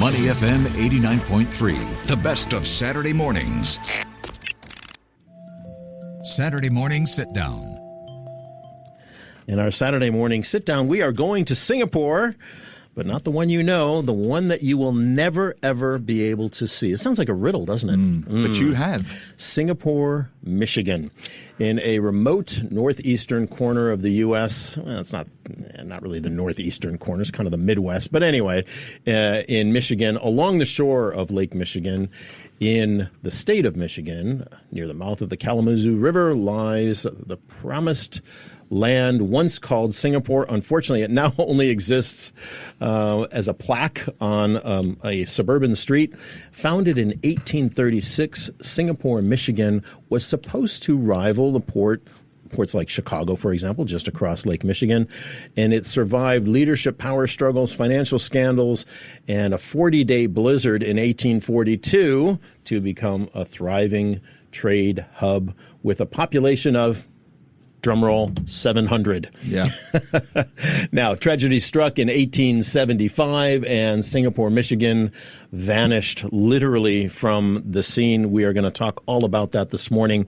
Money FM 89.3, the best of Saturday mornings. Saturday morning sit down. In our Saturday morning sit down, we are going to Singapore, but not the one you know, the one that you will never, ever be able to see. It sounds like a riddle, doesn't it? But you have. Singapore, Michigan, in a remote northeastern corner of the U.S. Well, it's not really the northeastern corner. It's kind of the Midwest. But anyway, in Michigan, along the shore of Lake Michigan, in the state of Michigan, near the mouth of the Kalamazoo River, lies the promised land once called Singapore. Unfortunately, it now only exists as a plaque on a suburban street. Founded in 1836, Singapore, Michigan was supposed to rival the ports like Chicago, for example, just across Lake Michigan. And it survived leadership power struggles, financial scandals, and a 40-day blizzard in 1842 to become a thriving trade hub with a population of, drumroll, 700. Yeah. Now, tragedy struck in 1875, and Singapore, Michigan vanished literally from the scene. We are going to talk all about that this morning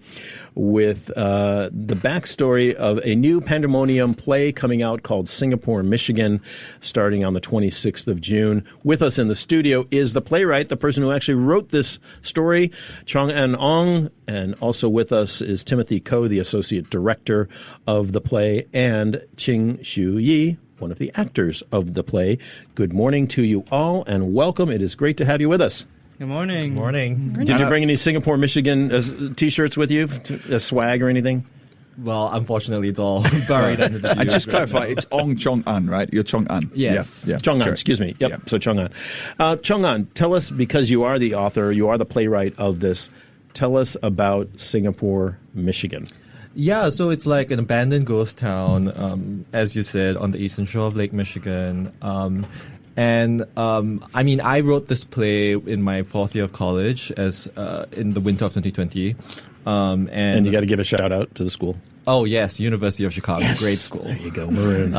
with the backstory of a new Pangdemonium play coming out called Singapore, Michigan, starting on the 26th of June. With us in the studio is the playwright, the person who actually wrote this story, Chong An Ong, and also with us is Timothy Ko, the associate director of the play, and Ching Shu Yi, one of the actors of the play. Good morning to you all, and welcome. It is great to have you with us. Good morning. Good morning. Did you bring any Singapore, Michigan T-shirts with you, as swag or anything? Well, unfortunately, it's all buried under the And just clarify, it's Ong Chong An, right? You're Chong An. Yes. Yeah. Chong An, excuse me. Yep, so Chong An. Chong An, tell us, because you are the author, you are the playwright of this, tell us about Singapore, Michigan. Yeah, so it's like an abandoned ghost town, as you said, on the eastern shore of Lake Michigan. I mean, I wrote this play in my fourth year of college in the winter of 2020. And you got to give a shout out to the school. Oh, yes, University of Chicago, great school. There you go, Maroon.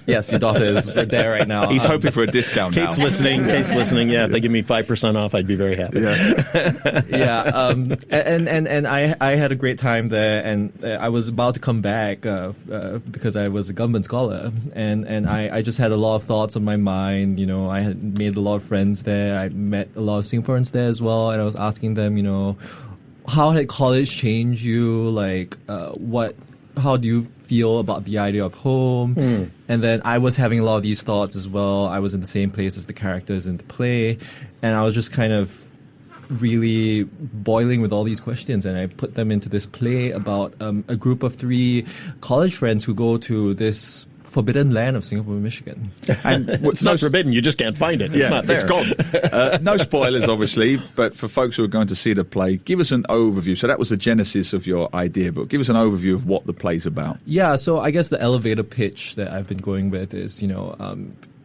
Yes, your daughter is there right now. He's hoping for a discount now. Kate's listening. Yeah, if they give me 5% off, I'd be very happy. Yeah. And I had a great time there, and I was about to come back because I was a government scholar, and I just had a lot of thoughts on my mind. You know, I had made a lot of friends there. I met a lot of Singaporeans there as well, and I was asking them, you know, how had college changed you? Like, how do you feel about the idea of home? And then I was having a lot of these thoughts as well. I was in the same place as the characters in the play, and I was just kind of really boiling with all these questions, and I put them into this play about a group of 3 college friends who go to this forbidden land of Singapore, Michigan. And It's not forbidden, you just can't find it. It's not there. It's gone. No spoilers, obviously, but for folks who are going to see the play, give us an overview. So that was the genesis of your idea, but give us an overview of what the play's about. Yeah, so I guess the elevator pitch that I've been going with is, you know,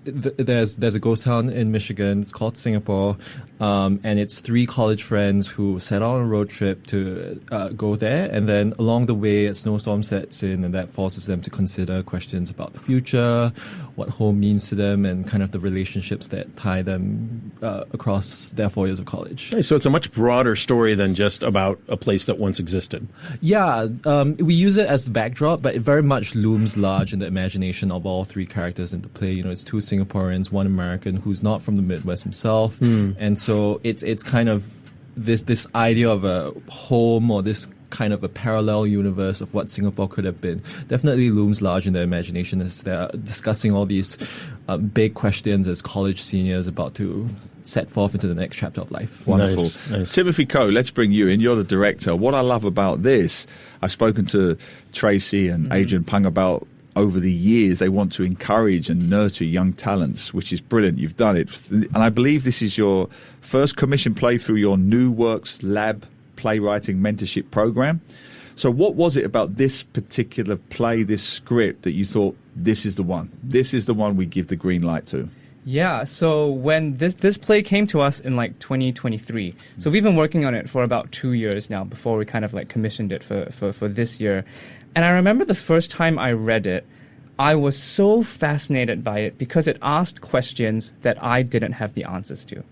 there's a ghost town in Michigan. It's called Singapore, and it's 3 college friends who set out on a road trip to go there. And then along the way, a snowstorm sets in, and that forces them to consider questions about the future, what home means to them, and kind of the relationships that tie them across their 4 years of college. So it's a much broader story than just about a place that once existed. Yeah, we use it as the backdrop, but it very much looms large in the imagination of all 3 characters in the play. You know, it's 2 Singaporeans, 1 American who's not from the Midwest himself, and so it's kind of this idea of a home, or this kind of a parallel universe of what Singapore could have been, definitely looms large in their imagination as they're discussing all these big questions as college seniors about to set forth into the next chapter of life. Wonderful. Nice. Timothy Ko, let's bring you in. You're the director. What I love about this, I've spoken to Tracy and Adrian Pang about over the years, they want to encourage and nurture young talents, which is brilliant. You've done it. And I believe this is your first commission play through your New Works Lab playwriting mentorship program. So what was it about this particular play, this script, that you thought, this is the one? This is the one we give the green light to? Yeah, so when this play came to us in like 2023, so we've been working on it for about 2 years now before we kind of like commissioned it for this year. And I remember the first time I read it, I was so fascinated by it because it asked questions that I didn't have the answers to.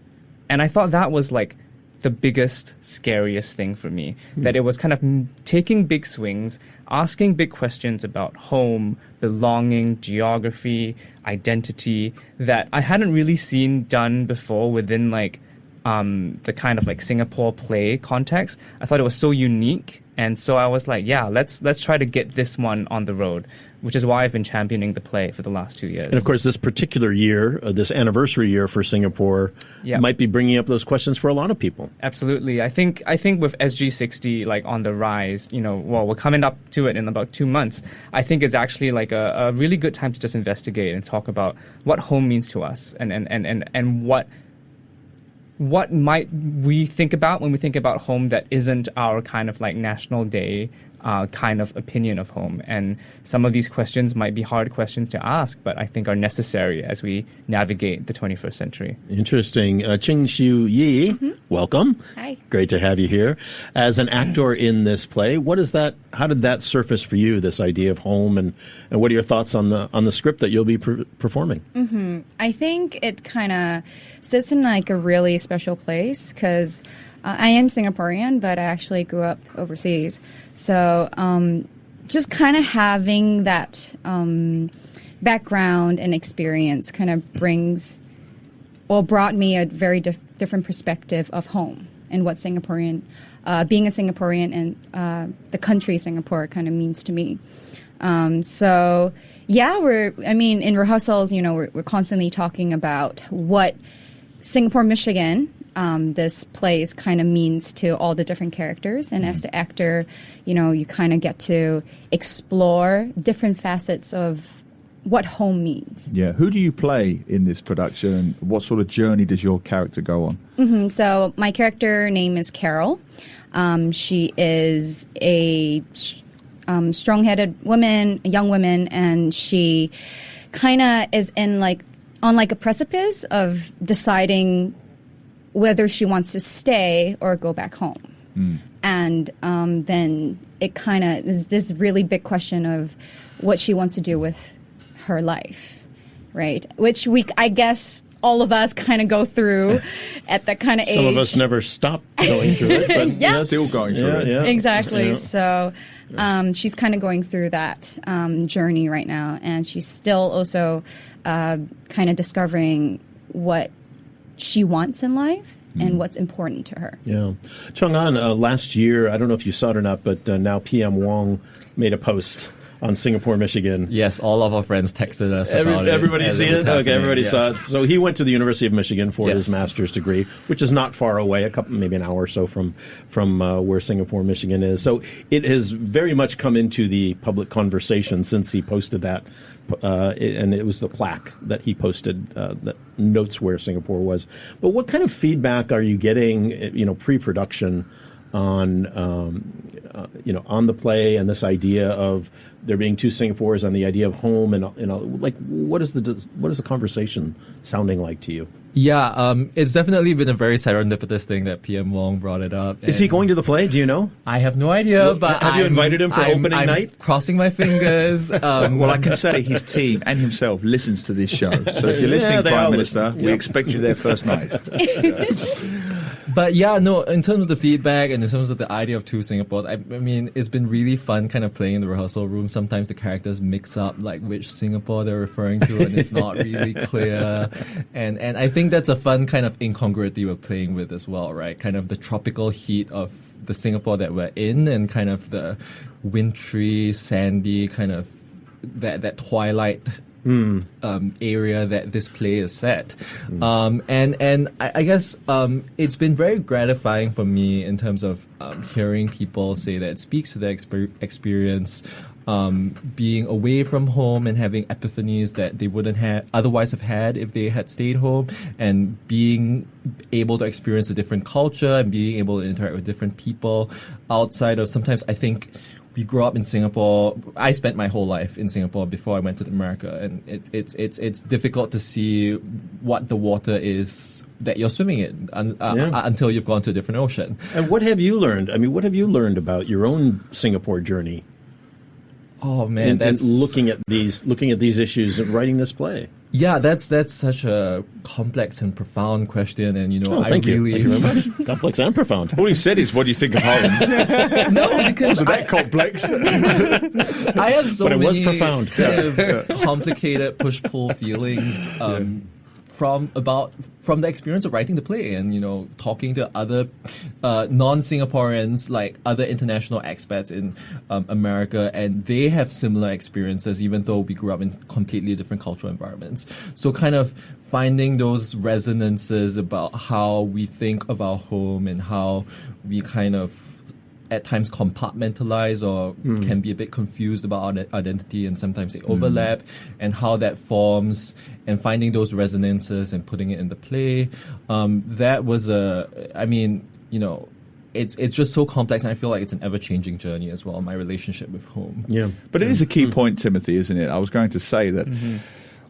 And I thought that was like the biggest, scariest thing for me, that it was kind of taking big swings, asking big questions about home, belonging, geography, identity, that I hadn't really seen done before within like the kind of like Singapore play context. I thought it was so unique. And so I was like, yeah, let's try to get this one on the road, which is why I've been championing the play for the last 2 years. And of course, this particular year, this anniversary year for Singapore, might be bringing up those questions for a lot of people. Absolutely. I think with SG60 like on the rise, we're coming up to it in about 2 months. I think it's actually like a really good time to just investigate and talk about what home means to us and what might we think about when we think about home that isn't our kind of like National Day kind of opinion of home. And some of these questions might be hard questions to ask, but I think are necessary as we navigate the 21st century. Interesting. Ching Xiu Yi, welcome. Hi. Great to have you here. As an actor in this play, how did that surface for you, this idea of home, and what are your thoughts on the script that you'll be performing? I think it kind of sits in like a really special place because I am Singaporean, but I actually grew up overseas. So just kind of having that background and experience kind of brought me a very different perspective of home and what being a Singaporean and the country Singapore kind of means to me. So yeah, in rehearsals, we're constantly talking about what Singapore, Michigan, this place kind of means to all the different characters. And as the actor, you kind of get to explore different facets of what home means. Yeah. Who do you play in this production? What sort of journey does your character go on? So my character name is Carol. She is a strong-headed woman, a young woman, and she kind of is on a precipice of deciding whether she wants to stay or go back home. And then it kind of is this really big question of what she wants to do with her life, right? Which I guess all of us kind of go through at that kind of age. Some of us never stop going through it, but Yes. Still going through it. Yeah. Exactly. So she's kind of going through that journey right now, and she's still also kind of discovering what she wants in life and what's important to her. Yeah. Chung-An, last year, I don't know if you saw it or not, but now PM Wong made a post on Singapore, Michigan. Yes, all of our friends texted us about Everybody it. see it? Okay, everybody saw it. So he went to the University of Michigan for his Yes. master's degree, which is not far away, maybe an hour or so from where Singapore, Michigan is. So it has very much come into the public conversation since he posted that. And it was the plaque that he posted that notes where Singapore was. But what kind of feedback are you getting, pre-production on the play and this idea of there being two Singapores and the idea of home and what is the conversation sounding like to you? Yeah, it's definitely been a very serendipitous thing that PM Wong brought it up. Is he going to the play? Do you know? I have no idea, but have you invited him for opening night? I'm crossing my fingers. Well, I can say his team and himself listens to this show. So if you're listening, they Prime are Minister, listening. we expect you there first night. But yeah, no, in terms of the feedback and in terms of the idea of two Singapores, I mean, it's been really fun kind of playing in the rehearsal room. Sometimes the characters mix up like which Singapore they're referring to and it's not really clear. And I think that's a fun kind of incongruity we're playing with as well, right? Kind of the tropical heat of the Singapore that we're in and kind of the wintry, sandy kind of that twilight area that this play is set. And I guess it's been very gratifying for me in terms of hearing people say that it speaks to their experience being away from home and having epiphanies that they wouldn't otherwise have had if they had stayed home, and being able to experience a different culture and being able to interact with different people outside of, sometimes I think we grew up in Singapore. I spent my whole life in Singapore before I went to America, and it's difficult to see what the water is that you're swimming in until you've gone to a different ocean. And what have you learned? I mean, what have you learned about your own Singapore journey? Oh man, in that's looking at these issues and writing this play? Yeah, that's such a complex and profound question, and Thank you very much. Complex and profound. All you said is, "What do you think of home?" No, because Wasn't that complex? I have so But it was many profound. kind of complicated push-pull feelings from the experience of writing the play, and talking to other non-Singaporeans, like other international expats in America, and they have similar experiences, even though we grew up in completely different cultural environments. So kind of finding those resonances about how we think of our home and how we kind of at times compartmentalize or can be a bit confused about our identity, and sometimes they overlap, and how that forms, and finding those resonances and putting it in the play. That was it's just so complex, and I feel like it's an ever-changing journey as well, my relationship with home. Yeah. But it is a key point, Timothy, isn't it? I was going to say that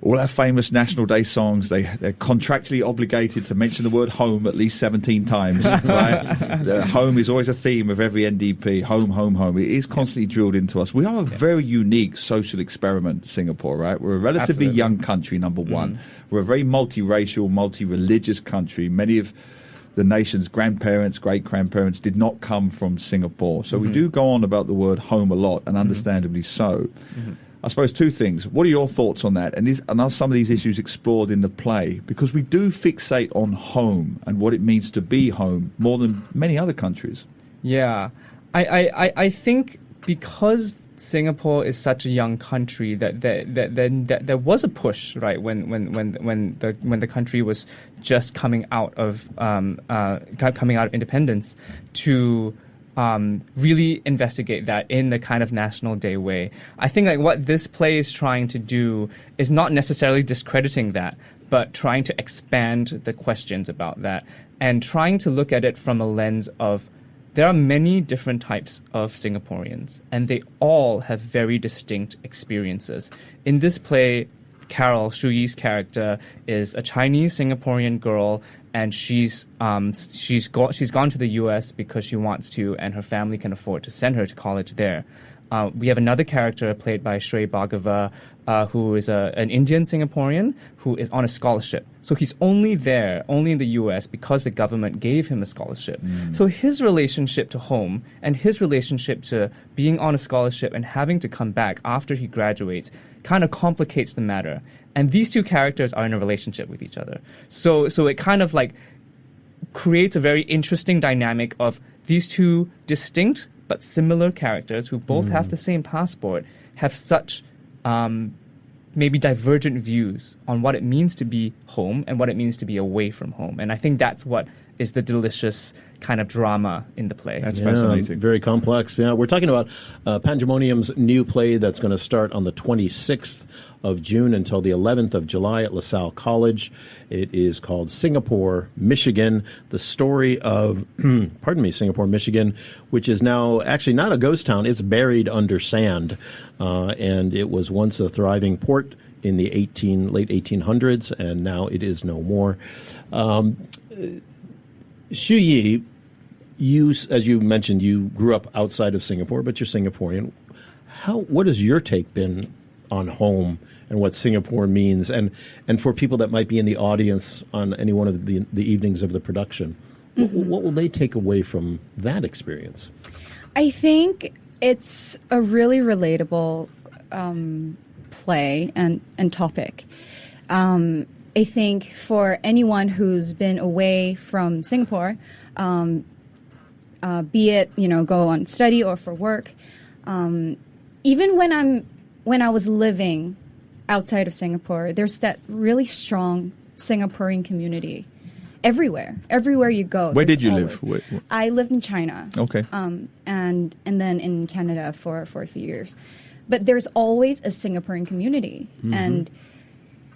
all our famous National Day songs, they're contractually obligated to mention the word home at least 17 times, right? The home is always a theme of every NDP. Home, home, home. It is constantly drilled into us. We are a very unique social experiment, Singapore, right? We're a relatively young country, number one. We're a very multiracial, multi-religious country. Many of the nation's grandparents, great-grandparents did not come from Singapore. So we do go on about the word home a lot, and understandably so. I suppose two things. What are your thoughts on that? And are some of these issues explored in the play? Because we do fixate on home and what it means to be home more than many other countries. Yeah. I think because Singapore is such a young country that there was a push, right, when the country was just coming out of independence, to really investigate that in the kind of National Day way. I think like what this play is trying to do is not necessarily discrediting that, but trying to expand the questions about that, and trying to look at it from a lens of there are many different types of Singaporeans, and they all have very distinct experiences. In this play, Carol, Shu Yi's character, is a Chinese Singaporean girl, and she's gone to the U.S. because she wants to, and her family can afford to send her to college there. We have another character played by Shrey Bhargava, who is an Indian Singaporean who is on a scholarship. So he's only in the U.S. because the government gave him a scholarship. So his relationship to home and his relationship to being on a scholarship and having to come back after he graduates kind of complicates the matter. And these two characters are in a relationship with each other. So it kind of like creates a very interesting dynamic of these two distinct but similar characters who both have the same passport, have such maybe divergent views on what it means to be home and what it means to be away from home. And I think that's what is the delicious kind of drama in the play. That's fascinating. Very complex. Yeah, we're talking about Pangdemonium's new play that's going to start on the 26th of June until the 11th of July at LaSalle College. It is called Singapore, Michigan, the story of, Singapore, Michigan, which is now actually not a ghost town. It's buried under sand, and it was once a thriving port in the late 1800s, and now it is no more. Shu Yi, as you mentioned, you grew up outside of Singapore, but you're Singaporean. What has your take been on home and what Singapore means, and for people that might be in the audience on any one of the evenings of the production? What will they take away from that experience? I think it's a really relatable play and topic. I think for anyone who's been away from Singapore, be it go on study or for work, even when I was living outside of Singapore, there's that really strong Singaporean community everywhere you go. Where did you live? I lived in China. Okay. And then in Canada for a few years, but there's always a Singaporean community, and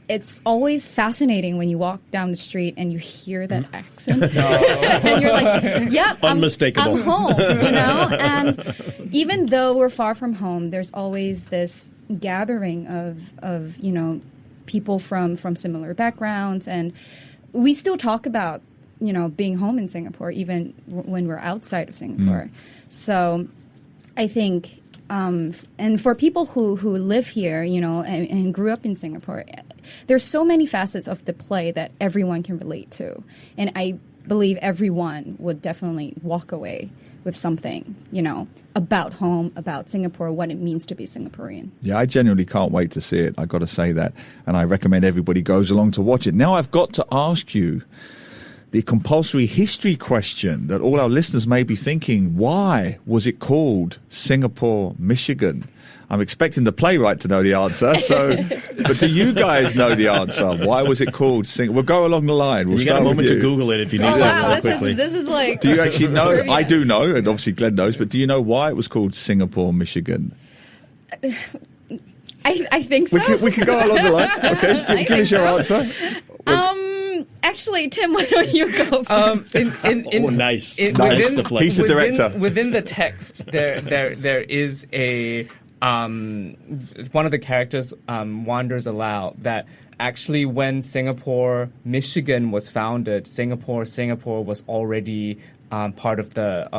it's always fascinating when you walk down the street and you hear that accent. And you're like, yeah, unmistakable. I'm home, And even though we're far from home, there's always this gathering of people from similar backgrounds. And we still talk about, being home in Singapore, even when we're outside of Singapore. So I think And for people who live here, and grew up in Singapore, there's so many facets of the play that everyone can relate to. And I believe everyone would definitely walk away with something, about home, about Singapore, what it means to be Singaporean. Yeah, I genuinely can't wait to see it. I got to say that. And I recommend everybody goes along to watch it. Now I've got to ask you the compulsory history question that all our listeners may be thinking. Why was it called Singapore, Michigan? I'm expecting the playwright to know the answer. But do you guys know the answer? Why was it called Singapore? We'll go along the line. We'll you got start a moment with you. to Google it if you need Oh, to. wow. really quickly. This is like... Do you actually know? Trivia. I do know, and obviously Glenn knows, but do you know why it was called Singapore, Michigan? I think so. We can go along the line. Okay, give us your answer. Actually, Tim, why don't you go first? Nice. Nice. He's the director. Within the text, there is a one of the characters wanders aloud that actually when Singapore, Michigan was founded, Singapore was already part of the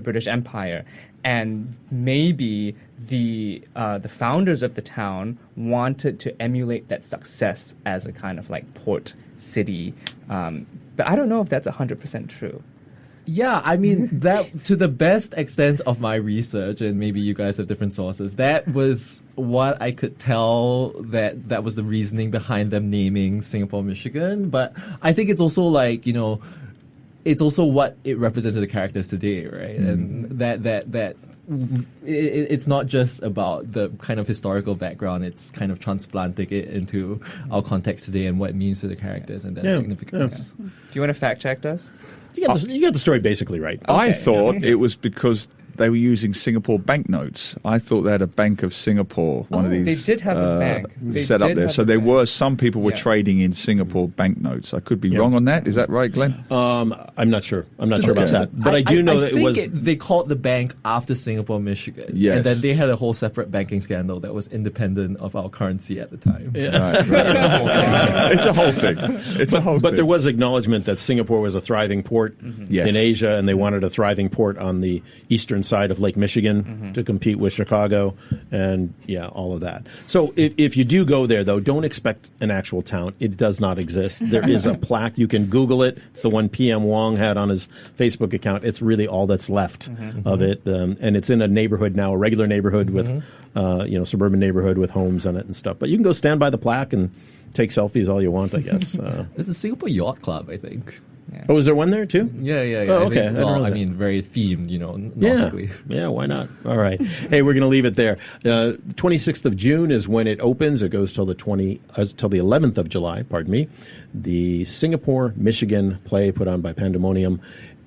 British Empire, and maybe the founders of the town wanted to emulate that success as a kind of like port city, but I don't know if that's 100% true. Yeah, I mean, that to the best extent of my research, and maybe you guys have different sources, that was what I could tell that was the reasoning behind them naming Singapore, Michigan. But I think it's also like, it's also what it represents to the characters today, right? And that it's not just about the kind of historical background, it's kind of transplanting it into our context today and what it means to the characters and their significance. Do you want to fact check us? You got the story basically right. I thought it was because they were using Singapore banknotes. I thought they had a Bank of Singapore, one of these. They did have a bank. They set up did there. have So a there bank. were some people were trading in Singapore banknotes. I could be wrong on that. Is that right, Glenn? I'm not sure. I'm not sure about that. But I do know that it was. They called the bank after Singapore, Michigan. Yes. And then they had a whole separate banking scandal that was independent of our currency at the time. Right. It's a whole thing. It's a whole thing. But there was acknowledgement that Singapore was a thriving port Yes. in Asia, and they wanted a thriving port on the eastern side of Lake Michigan to compete with Chicago, and all of that. So if you do go there, though, don't expect an actual town. It does not exist. There is a plaque. You can Google it. It's the one PM Wong had on his Facebook account. It's really all that's left of it, and it's in a neighborhood now, a regular neighborhood with, suburban neighborhood with homes on it and stuff. But you can go stand by the plaque and take selfies all you want, I guess. There's a Singapore Yacht Club, I think. Yeah. Oh, is there one there too? Yeah. Oh, okay. I mean, very themed, nautically. Yeah, why not? All right. Hey, we're going to leave it there. 26th of June is when it opens. It goes till the 11th of July, pardon me. The Singapore, Michigan play put on by Pangdemonium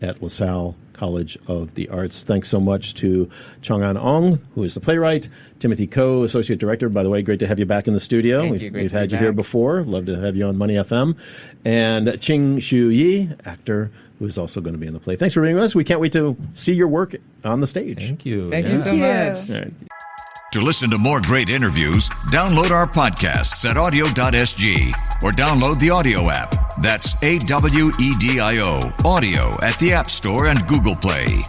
at LaSalle College of the Arts. Thanks so much to Chong-An Ong, who is the playwright, Timothy Ko, Associate Director. By the way, great to have you back in the studio. Thank you. Great We've to had be you here back. before. Love to have you on Money FM. And Ching Shu Yi, actor, who is also going to be in the play. Thanks for being with us. We can't wait to see your work on the stage. Thank you. Thank you so Thank you. much. All right. To listen to more great interviews, download our podcasts at audio.sg or download the audio app. That's AWEDIO, audio at the App Store and Google Play.